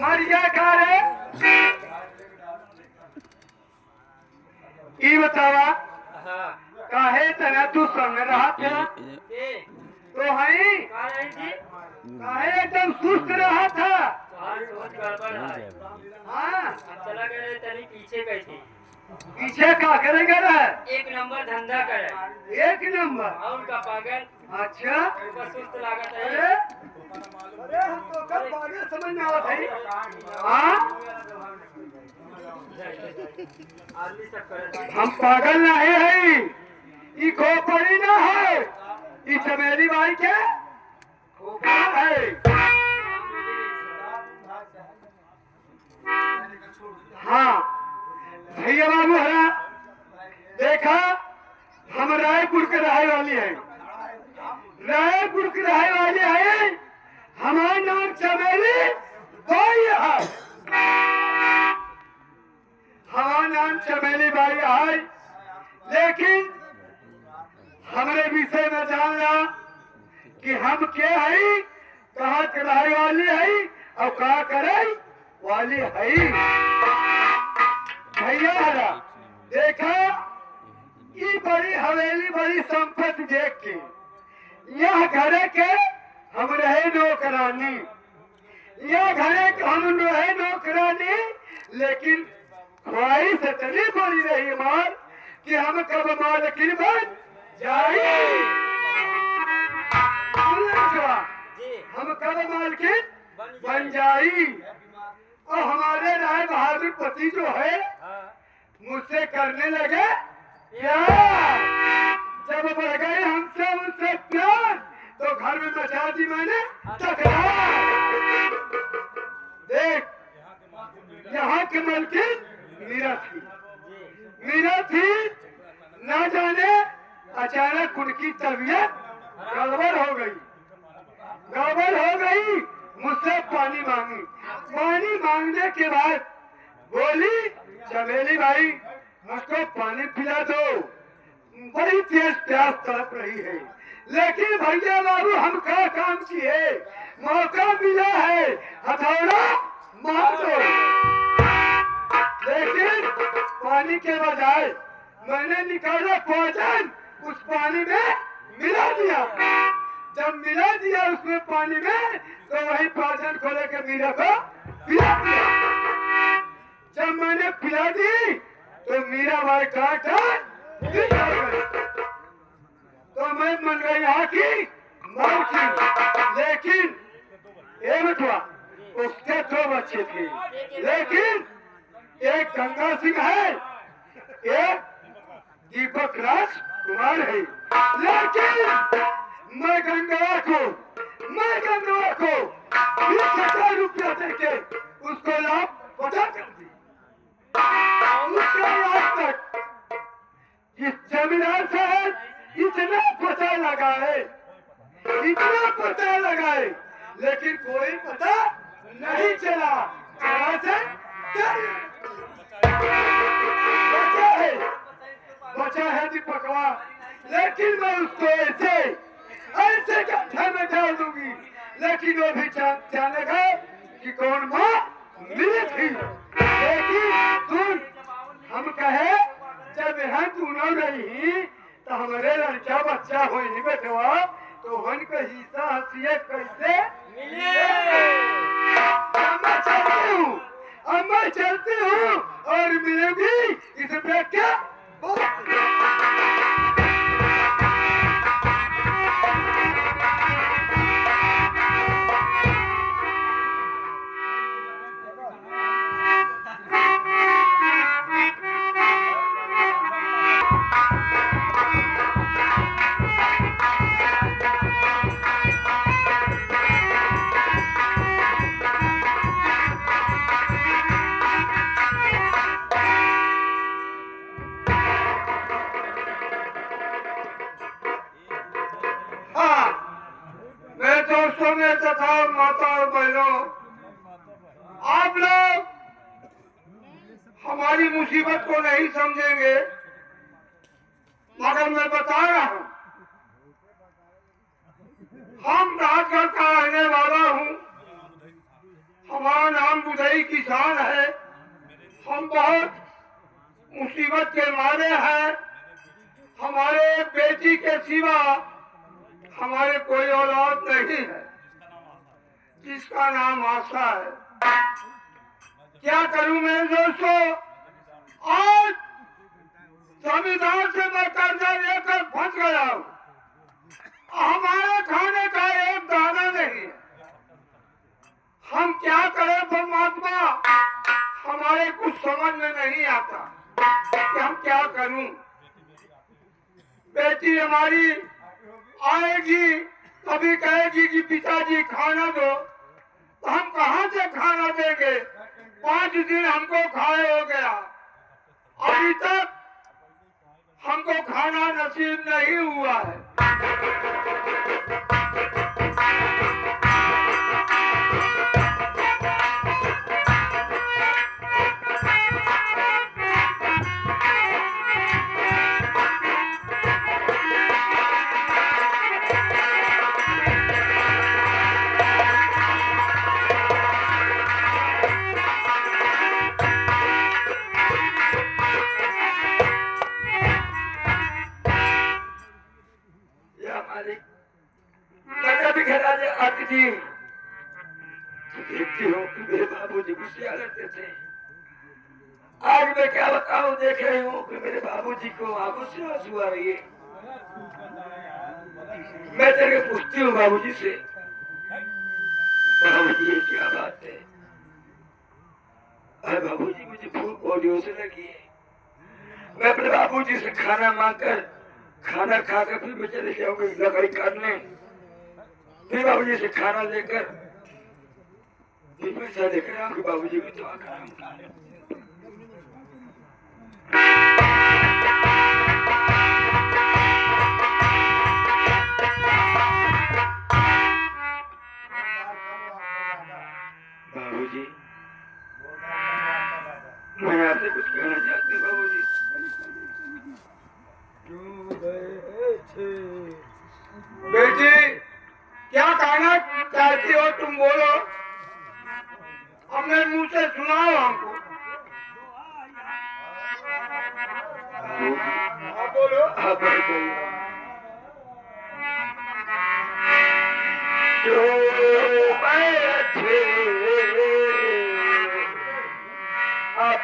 मरिया का रे ई बतावा काहे तना तू संग रहा था तो है काहे एकदम सुस्त रहा था। हाँ चला गए तनी पीछे कैसे पीछे का करेगा रे एक नंबर धंधा करे एक नंबर और का पागल अच्छा ऊपर सुस्त लागत है। अरे अरे हम तो कल बागे समझ में आवत है। हाँ आदमी सब करे हम पागल नहीं है ई खोपड़ी ना है ई चमेली बाई के खोपड़ा है। हाँ भैया बाबू हरा देखा हम रायपुर के रहे वाली है रायपुर के रहे वाले है हमारा नाम चमेली बाई है हमारा नाम चमेली बाई है लेकिन हमारे विषय में जानना कि हम क्या है कहाँ के रहे वाली है और कहाँ करे वाली है। भैया हरा देखा ये बड़ी हवेली बड़ी संपत्ति देख के यह घरे के हम रहे नौकरानी यह घरे के हम रहे नौकरानी लेकिन ख्वाहिश इतनी बड़ी रही मार कि हम कब मालकिन बन जाए हम कब मालकिन बन जाई और हमारे राय बहादुर पति जो है मुझसे करने लगे प्यार जब बढ़ गए हमसे उनसे प्यार तो घर में बचा दी मैंने तकरार। देख यहाँ के मलकिन मीरा थी ना जाने अचानक उनकी तबीयत गड़बड़ हो गई मुझसे पानी मांगने के बाद बोली चमेली भाई मुझको पानी पिला दो बड़ी तेज प्यास तड़प रही है लेकिन भैया बाबू हम क्या काम किए मौका मिला है हथौड़ा मार दो लेकिन पानी के बजाय मैंने निकाला भोजन उस पानी में मिला दिया जब मिला दिया उसमें पानी में तो वही भोजन को लेकर मीरा को पिला दिया जब मैंने पिला दी तो मीरा भाई काटा तो मैं मन गई यहाँ की मर की लेकिन ये बटुआ उसके दो बच्चे थे लेकिन एक गंगा सिंह है एक दीपक राज कुमार है लेकिन मैं गंगा को 20,000 रुपया देके उसको लाभ पता कर दी उसके आज तक इस जमींदार साहब इतना पता लगाए लेकिन कोई पता नहीं चला बचा है दीपकवा लेकिन मैं उसको ऐसे गड्ढे में डाल दूंगी लेकिन वो भी जानेगा कि कौन माँ मिली थी लेकिन सुन हम कहे जब यहाँ तू न रही तो हमारे लड़का बच्चा हो नहीं बेटवा तो वन का हिस्सा हंसिए कैसे मैं चलती हूँ और मिलेगी इसे देख के मुसीबत को नहीं समझेंगे, मगर मैं बता रहा हूं, हम राजगढ़ का रहने वाला हूं, हमारा नाम बुधई किसान है। हम बहुत मुसीबत के मारे हैं। हमारे बेटी के सिवा हमारे कोई औलाद नहीं है, जिसका नाम आशा है। क्या करूं मैं दोस्तों, आज संविधान से मैं कर्जा लेकर फंस गया हूं। हमारे खाने का एक दाना नहीं है। हम क्या करें परमात्मा, हमारे कुछ समझ में नहीं आता कि हम क्या करूं। बेटी हमारी आएगी, कभी कहेगी कि पिताजी खाना दो, तो हम कहां से खाना देंगे। 5 दिन हमको खाए हो गया, अभी तक हमको खाना नसीब नहीं हुआ है। जी देखती हूँ कि मेरे बाबूजी गुस्सा करते थे। आज मैं क्या बताऊं, देख रही हूँ कि मेरे बाबूजी को आंखों से आंसू आ रही है। मैं तेरे पूछती हूँ बाबूजी से, बाबूजी ये क्या बात है। अरे बाबूजी मुझे भूख बहुत जोर से लगी है। मैं अपने बाबूजी से खाना मांगकर खाना खाकर फिर मैं चले जाऊंगी लकड़ी काटने, फिर बाबूजी से खाना लेकर फिर पैसा लेकर आऊंगी बाबूजी को दुआ कराऊंगा। बाबूजी मैं आपसे कुछ कहना चाहती हूँ। बाबूजी बेटी क्या कहना चाहती हो तुम, बोलो, अपने मुंह से सुनाओ हमको। बोलो आप जो बैठे अब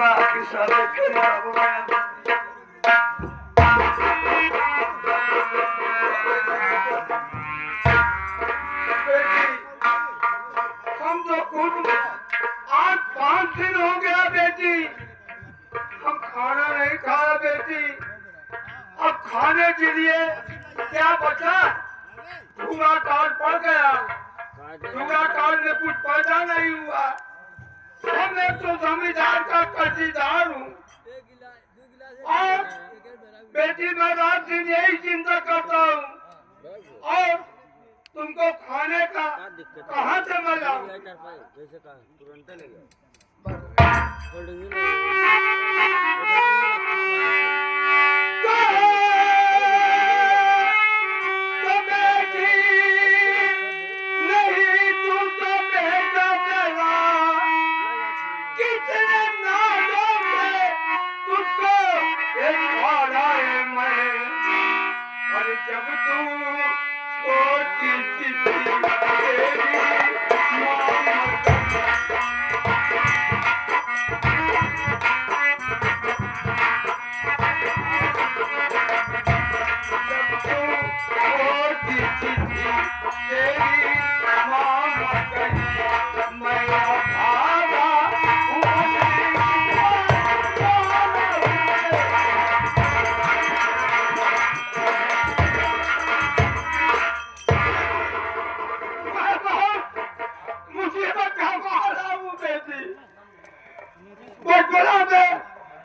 करवा के सब हम तो कुछ 8-5 दिन हो गया बेटी, हम खाना नहीं खाया बेटी। अब खाने के लिए क्या बचा? पूरा कार्ड पड़ गया, पूरा कार्ड में कुछ पैसा नहीं हुआ। हम एक तो जमींदार का कर्जदार हूँ और बेटी मैं रात दिन यही चिंता करता हूँ। और तुमको खाने का कहाँ से मिला? जब तू छोटी सी तेरी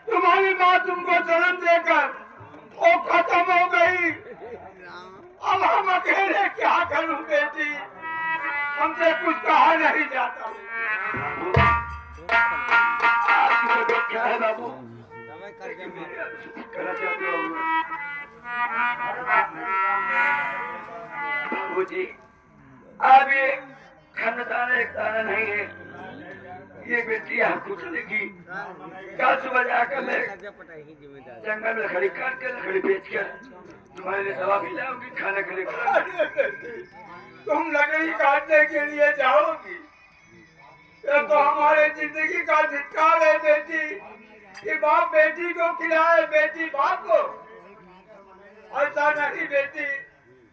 तुम्हारी माँ तुमको जन्म देकर वो खत्म हो गई। अब हम अकेले क्या करूं बेटी, हमसे कुछ कहा नहीं जाता। क्या है बाबू? बाबू जी अब ये खानदान एक तारा नहीं है। ये बेटी आपको चलेगी। कल सुबह जाकर मैं जंगल में लकड़ी काट कर लकड़ी बेच कर तुम्हारे लिए दवा भी लाऊंगी, खाने के लिए। तुम लकड़ी काटने के लिए जाओगी? ये तो हमारे जिंदगी का धिक्कार है बेटी कि बाप बेटी को खिलाए, बेटी बाप को। ऐसा नहीं बेटी,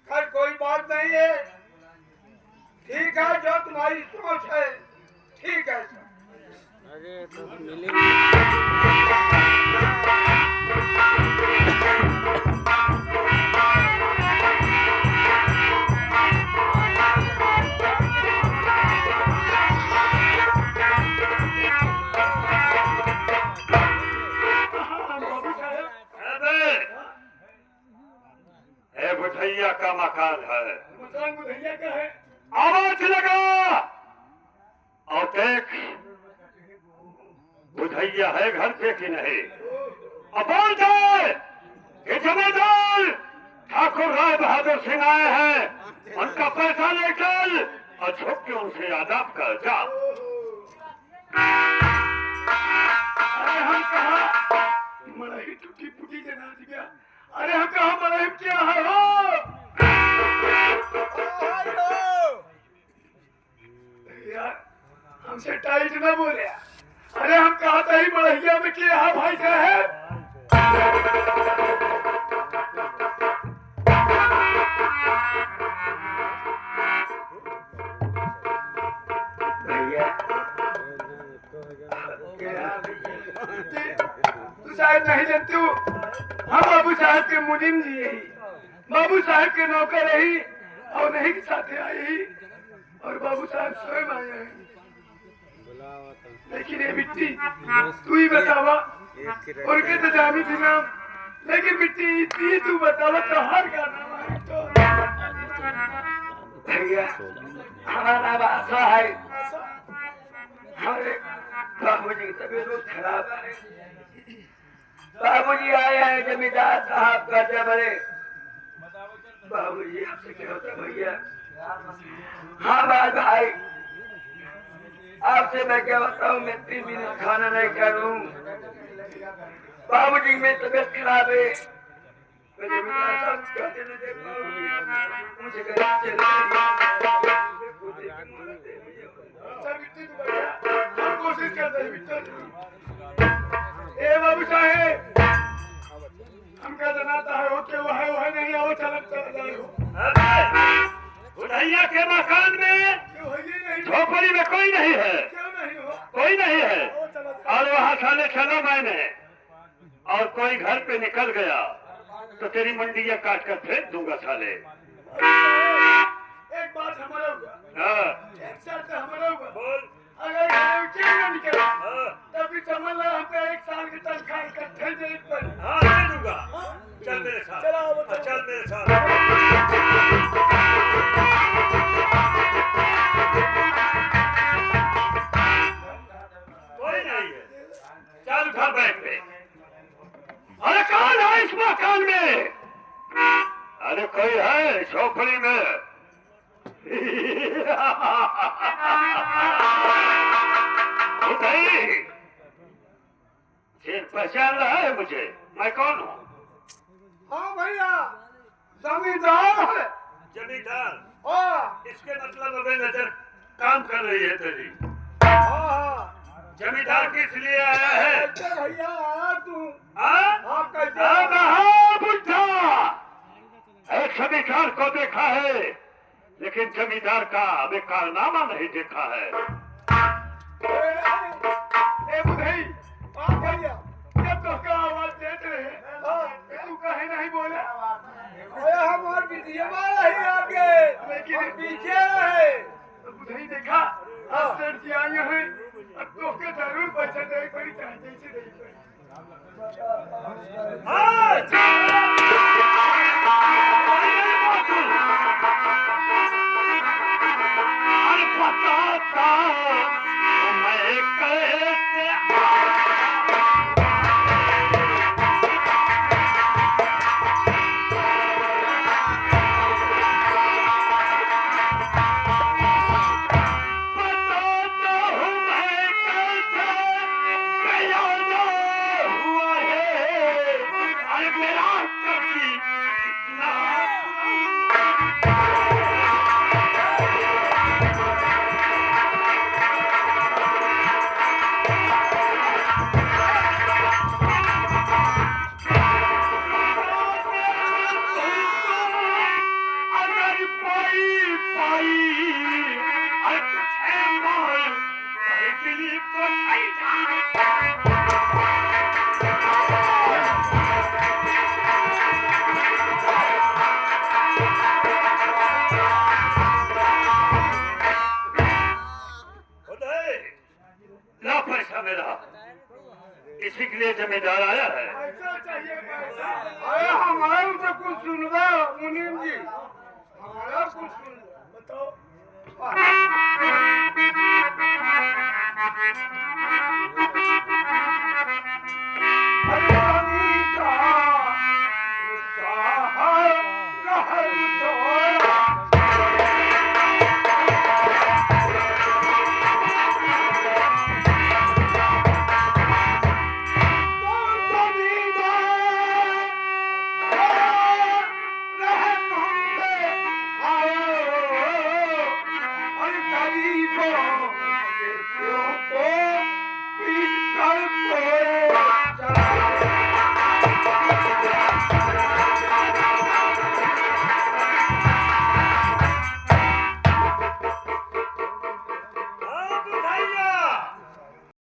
खैर कोई बात नहीं है। ठीक है, जो तुम्हारी सोच है ठीक है। अरे तो मिले बुधैया का मकान है। बुधैया का है। आवाज लगा और देख बुधैया है घर पे कि नहीं। अब बोल दे कि जमींदार ठाकुर राय बहादुर सिंह आए हैं, उनका पैसा लेकर और झुक के उनसे आदाब कर जा। अरे हम कहा मराही टूटी फूटी के नाच गया। अरे हम कहा मराही क्या है हो? यार हमसे टाइट ना बोले। अरे हम कहा था ही मरहिया में क्या है भाई साहब? भैया तू शायद नहीं जानते हो, हम बाबू साहब के मुनीम जी यही, बाबू साहब के नौकर रही और नहीं के साथ आए ही, और बाबू साहब स्वयं आए हैं। लेकिन ये मिट्टी तू ही बतावा, उनके तो जानी थी नाम, लेकिन मिट्टी इतनी तू बतावा तो हर का नाम है। तो भैया हमारा आशा है, हमारे बाबूजी की तबीयत बहुत खराब है। बाबूजी आए हैं जमींदार साहब का जबरे। बाबूजी आपसे क्या होता भैया? हाँ बात भाई, आपसे मैं क्या बताऊं, मैं 3 मिनट खाना नहीं करूं। बाबूजी की मेरी तबीयत खराब है, मैं जमींदार साहब का देने दे पाऊंगी, मुझे कहीं चले कोशिश करते हैं। बाबू साहेब हमका जनाता है ओके वो है नहीं आओ चलत चला जाए हो बुढ़ैया के मकान में क्यों है ये नहीं झोपड़ी में कोई नहीं है, क्यों नहीं हो कोई नहीं है। आओ चला और वहाँ साले चला मैंने और कोई घर पे निकल गया तो तेरी मंडिया काट कर फेंक दूंगा साले। एक बात हमारा होगा हाँ, एक शर्त हमारा होगा बोल। अगर ये क्यों ना निकले हाँ, तभी समझ लो हमको एक साल की तनख्वाह इकट्ठे दे पर हाँ, दे दूंगा। चल मेरे साथ, चलो आओ, हाँ, चल मेरे साथ। कोई नहीं है, चल घर बैठ पे। अरे कौन है इस मकान में? अरे कोई है झोपड़ी में? नहीं, पहचान रहा है मुझे? मैं कौन हूँ? हाँ भैया जमींदार है जमींदार। हाँ इसके मतलब अबे नजर काम कर रही है तेरी। हाँ जमींदार किस लिए आया है? कैसे भैया आया तू हाँ? हाँ कैसे अब हाँ बुढ़ा, एक जमींदार को देखा है लेकिन जमींदार का अबे कारनामा नहीं देखा है। ए बुधई हाँ भैया जब तो का आवाज देते रहे हाँ तू कहे नहीं बोले भैया हमार पीछे वाला ही आगे लेकिन पीछे रहे बुधई देखा अस्तर जी आए हैं अब तो के जरूर बचा नहीं पड़ी चाहे जैसे नहीं पड़ी हाँ, अरे पता था मैं कैसे ला पैसा मेरा, इसी के लिए जमींदार आया है। ऐसा चाहिए पैसा अरे हमारे तो कुछ सुनवा मुनीम जी हमारा कुछ सुन बताओ अरे कभी चला